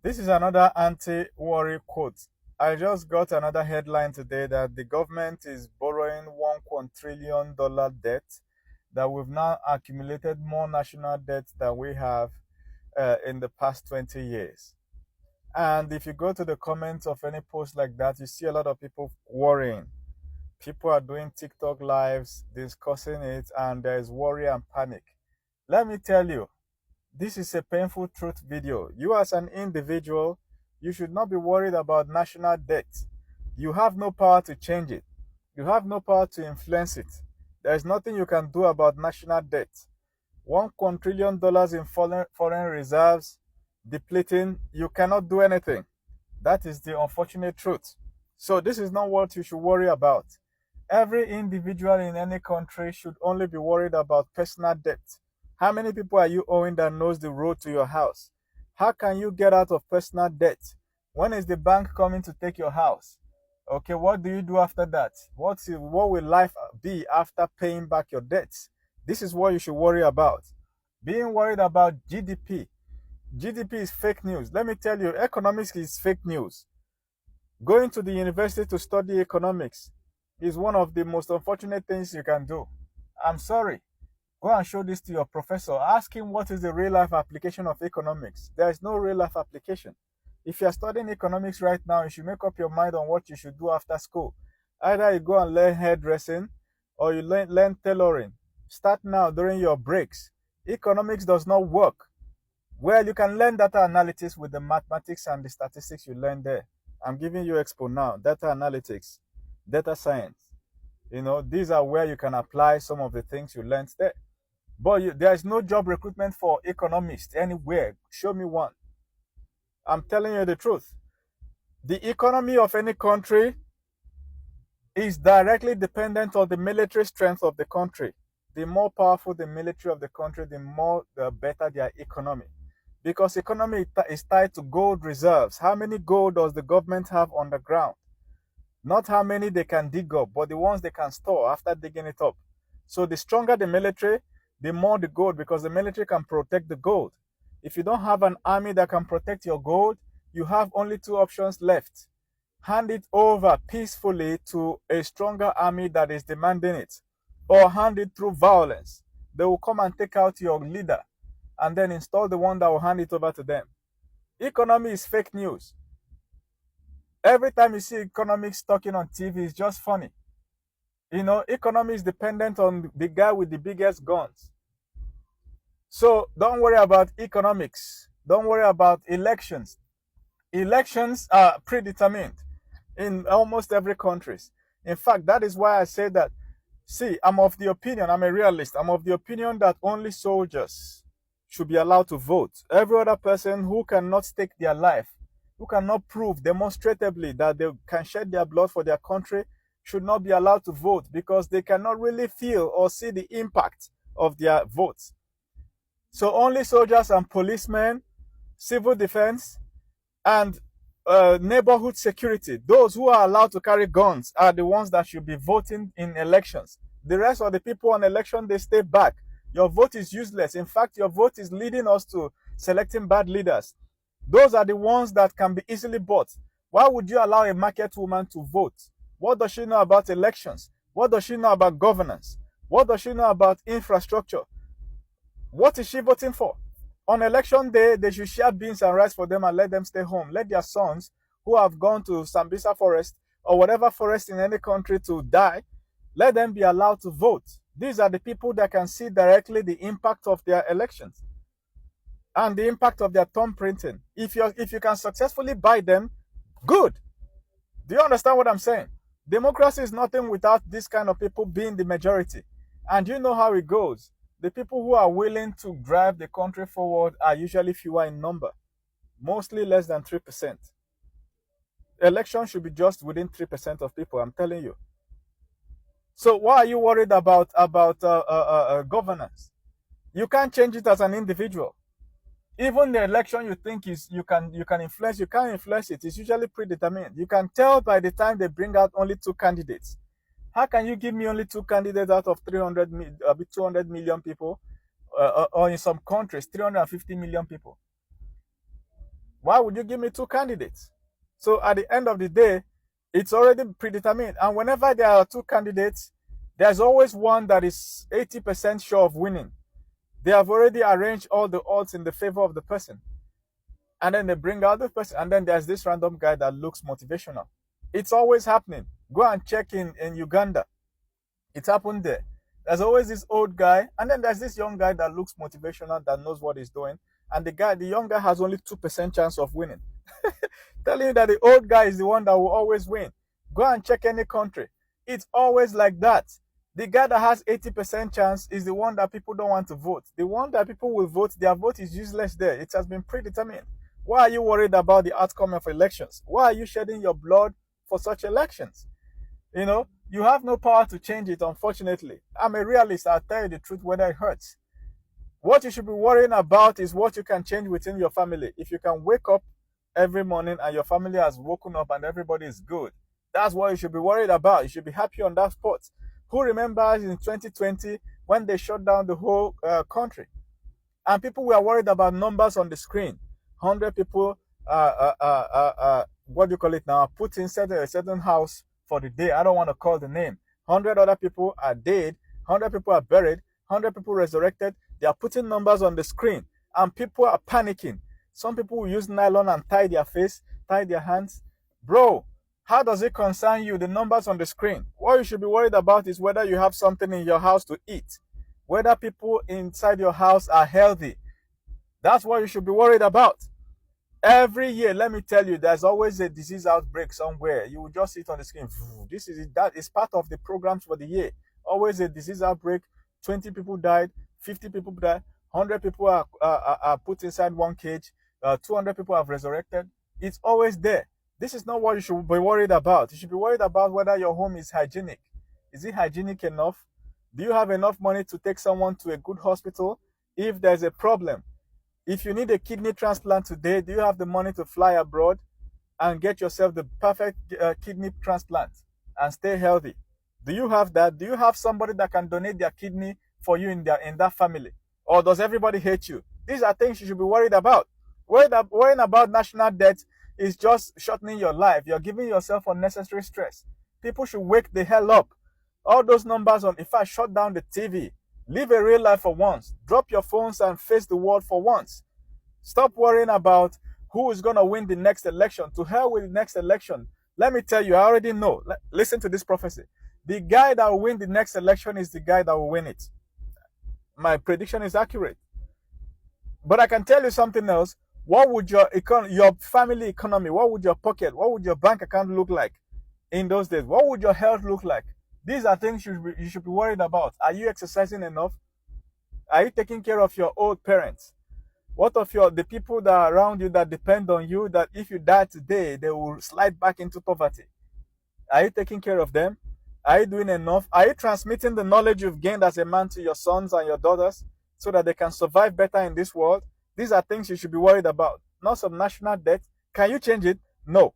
This is another anti-worry quote. I just got another headline today that the government is borrowing $1 trillion debt, that we've now accumulated more national debt than we have in the past 20 years. And if you go to the comments of any post like that, you see a lot of people worrying. People are doing TikTok lives discussing it, and there is worry and panic. Let me tell you, this is a painful truth video. You as an individual, you should not be worried about national debt. You have no power to change it. You have no power to influence it. There is nothing you can do about national debt. $1 trillion in foreign reserves depleting, you cannot do anything. That is the unfortunate truth. So this is not what you should worry about. Every individual in any country should only be worried about personal debt. How many people are you owing that knows the road to your house? How can you get out of personal debt? When is the bank coming to take your house? Okay, what do you do after that? What will life be after paying back your debts? This is what you should worry about. Being worried about GDP. GDP is fake news. Let me tell you, economics is fake news. Going to the university to study economics is one of the most unfortunate things you can do. I'm sorry. Go and show this to your professor. Ask him what is the real-life application of economics. There is no real-life application. If you are studying economics right now, you should make up your mind on what you should do after school. Either you go and learn hairdressing or you learn tailoring. Start now during your breaks. Economics does not work. Well, you can learn data analytics with the mathematics and the statistics you learn there. I'm giving you expo now. Data analytics, data science. These are where you can apply some of the things you learned there. But there is no job recruitment for economists anywhere. Show me one. I'm telling you the truth. The economy of any country is directly dependent on the military strength of the country. The more powerful the military of the country, the better their economy. Because economy is tied to gold reserves. How many gold does the government have on the ground? Not how many they can dig up, but the ones they can store after digging it up. So the stronger the military, the more the gold, because the military can protect the gold. If you don't have an army that can protect your gold, you have only two options left. Hand it over peacefully to a stronger army that is demanding it, or hand it through violence. They will come and take out your leader and then install the one that will hand it over to them. Economy is fake news. Every time you see economics talking on TV, it's just funny. Economy is dependent on the guy with the biggest guns. So don't worry about economics. Don't worry about elections. Elections are predetermined in almost every country. In fact, that is why I say that, I'm of the opinion, I'm a realist, I'm of the opinion that only soldiers should be allowed to vote. Every other person who cannot stake their life, who cannot prove demonstratively that they can shed their blood for their country, should not be allowed to vote, because they cannot really feel or see the impact of their votes. So only soldiers and policemen, civil defense, and neighborhood security, those who are allowed to carry guns, are the ones that should be voting in elections. The rest of the people on election, they stay back. Your vote is useless. In fact, your vote is leading us to selecting bad leaders. Those are the ones that can be easily bought. Why would you allow a market woman to vote? What does she know about elections? What does she know about governance? What does she know about infrastructure? What is she voting for? On election day, they should share beans and rice for them and let them stay home. Let their sons, who have gone to Sambisa forest or whatever forest in any country to die, let them be allowed to vote. These are the people that can see directly the impact of their elections and the impact of their thumb printing. If you can successfully buy them, good. Do you understand what I'm saying? Democracy is nothing without this kind of people being the majority. And you know how it goes. The people who are willing to drive the country forward are usually fewer in number, mostly less than 3%. Election should be just within 3% of people, I'm telling you. So why are you worried about governance? You can't change it as an individual. Even the election you think you can influence, you can't influence it. It's usually predetermined. You can tell by the time they bring out only 2 candidates. How can you give me only 2 candidates out of 200 million people, or in some countries 350 million people? Why would you give me two candidates? So at the end of the day, it's already predetermined. And whenever there are two candidates, there's always one that is 80% sure of winning. They have already arranged all the odds in the favor of the person. And then they bring out the person, and then there's this random guy that looks motivational. It's always happening. Go and check in Uganda. It happened there. There's always this old guy, and then there's this young guy that looks motivational, that knows what he's doing. And the young guy has only 2% chance of winning. Telling you that the old guy is the one that will always win. Go and check any country. It's always like that. The guy that has 80% chance is the one that people don't want to vote. The one that people will vote, their vote is useless there. It has been predetermined. Why are you worried about the outcome of elections? Why are you shedding your blood for such elections? You have no power to change it, unfortunately. I'm a realist. I'll tell you the truth whether it hurts. What you should be worrying about is what you can change within your family. If you can wake up every morning and your family has woken up and everybody is good, that's what you should be worried about. You should be happy on that spot. Who remembers in 2020 when they shut down the whole country? And people were worried about numbers on the screen. 100 people, what do you call it now, put inside a certain house for the day. I don't want to call the name. 100 other people are dead. 100 people are buried. 100 people resurrected. They are putting numbers on the screen. And people are panicking. Some people will use nylon and tie their face, tie their hands. Bro, how does it concern you, the numbers on the screen? What you should be worried about is whether you have something in your house to eat. Whether people inside your house are healthy. That's what you should be worried about. Every year, let me tell you, there's always a disease outbreak somewhere. You will just see it on the screen. That is part of the programs for the year. Always a disease outbreak. 20 people died, 50 people died, 100 people are put inside one cage, 200 people have resurrected. It's always there. This is not what you should be worried about. You should be worried about whether your home is hygienic. Is it hygienic enough? Do you have enough money to take someone to a good hospital if there's a problem? If you need a kidney transplant today, do you have the money to fly abroad and get yourself the perfect kidney transplant and stay healthy? Do you have that? Do you have somebody that can donate their kidney for you in that family? Or does everybody hate you? These are things you should be worried about. Worrying about national debt is just shortening your life. You're giving yourself unnecessary stress. People should wake the hell up. All those numbers on, if I shut down the TV, live a real life for once. Drop your phones and face the world for once. Stop worrying about who is going to win the next election. To hell with the next election. Let me tell you, I already know. Listen to this prophecy. The guy that will win the next election is the guy that will win it. My prediction is accurate. But I can tell you something else. What would your family economy, what would your pocket, what would your bank account look like in those days? What would your health look like? These are things you should be worried about. Are you exercising enough? Are you taking care of your old parents? What of the people that are around you that depend on you, that if you die today, they will slide back into poverty? Are you taking care of them? Are you doing enough? Are you transmitting the knowledge you've gained as a man to your sons and your daughters so that they can survive better in this world? These are things you should be worried about. Not some national debt. Can you change it? No.